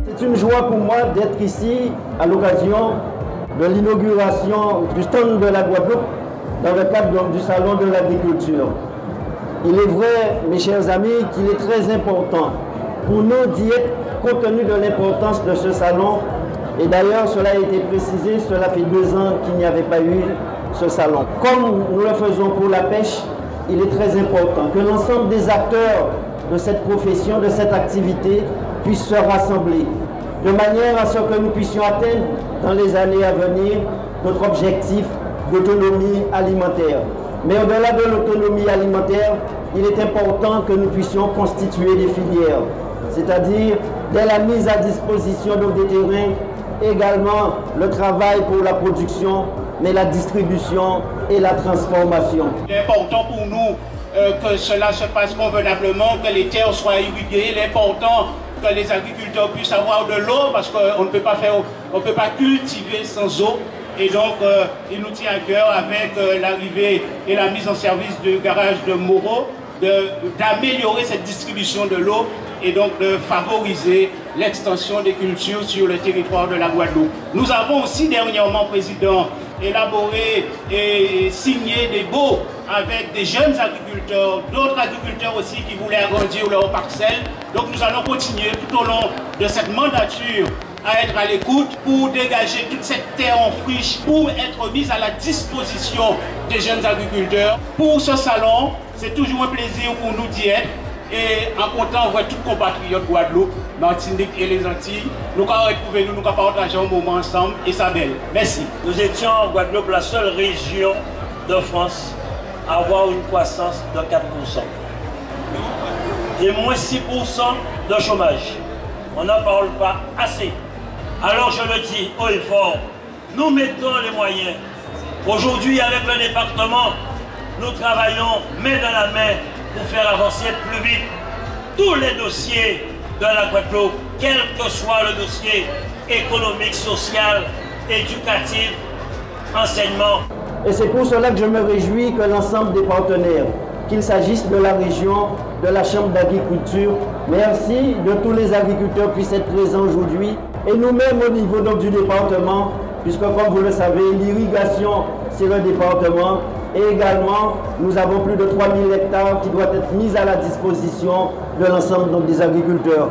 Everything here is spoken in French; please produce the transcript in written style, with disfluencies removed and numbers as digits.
C'est une joie pour moi d'être ici à l'occasion de l'inauguration du stand de la Guadeloupe dans le cadre du Salon de l'Agriculture. Il est vrai, mes chers amis, qu'il est très important pour nous d'y être compte tenu de l'importance de ce salon. Et d'ailleurs, cela a été précisé, cela fait 2 ans qu'il n'y avait pas eu ce salon. Comme nous le faisons pour la pêche, il est très important que l'ensemble des acteurs de cette profession, de cette activité, puissent se rassembler, de manière à ce que nous puissions atteindre dans les années à venir notre objectif d'autonomie alimentaire. Mais au-delà de l'autonomie alimentaire, il est important que nous puissions constituer des filières, c'est-à-dire dès la mise à disposition des terrains, également le travail pour la production, mais la distribution et la transformation. Il est important pour nous que cela se passe convenablement, que les terres soient irriguées. Il est important que les agriculteurs puissent avoir de l'eau parce qu'on ne peut pas cultiver sans eau. Et donc, il nous tient à cœur, avec l'arrivée et la mise en service du garage de Moreau, d'améliorer cette distribution de l'eau et donc de favoriser l'extension des cultures sur le territoire de la Guadeloupe. Nous avons aussi dernièrement, Président, élaboré et signé des baux avec des jeunes agriculteurs, d'autres agriculteurs aussi qui voulaient agrandir leurs parcelles. Donc nous allons continuer tout au long de cette mandature à être à l'écoute pour dégager toute cette terre en friche, pour être mise à la disposition des jeunes agriculteurs. Pour ce salon, c'est toujours un plaisir pour nous d'y être et en comptant avec tous compatriotes Guadeloupe, Martinique et les Antilles, nous allons retrouver nous allons partager un moment ensemble et ça belle. Merci. Nous étions en Guadeloupe la seule région de France à avoir une croissance de 4% et moins 6% de chômage. On n'en parle pas assez. Alors je le dis haut et fort, nous mettons les moyens. Aujourd'hui, avec le département, nous travaillons main dans la main pour faire avancer plus vite tous les dossiers de la Guadeloupe, quel que soit le dossier économique, social, éducatif, enseignement. Et c'est pour cela que je me réjouis que l'ensemble des partenaires, qu'il s'agisse de la région, de la Chambre d'agriculture, merci de tous les agriculteurs puissent être présents aujourd'hui. Et nous-mêmes au niveau donc, du département, puisque comme vous le savez, l'irrigation c'est le département. Et également, nous avons plus de 3000 hectares qui doivent être mis à la disposition de l'ensemble des agriculteurs.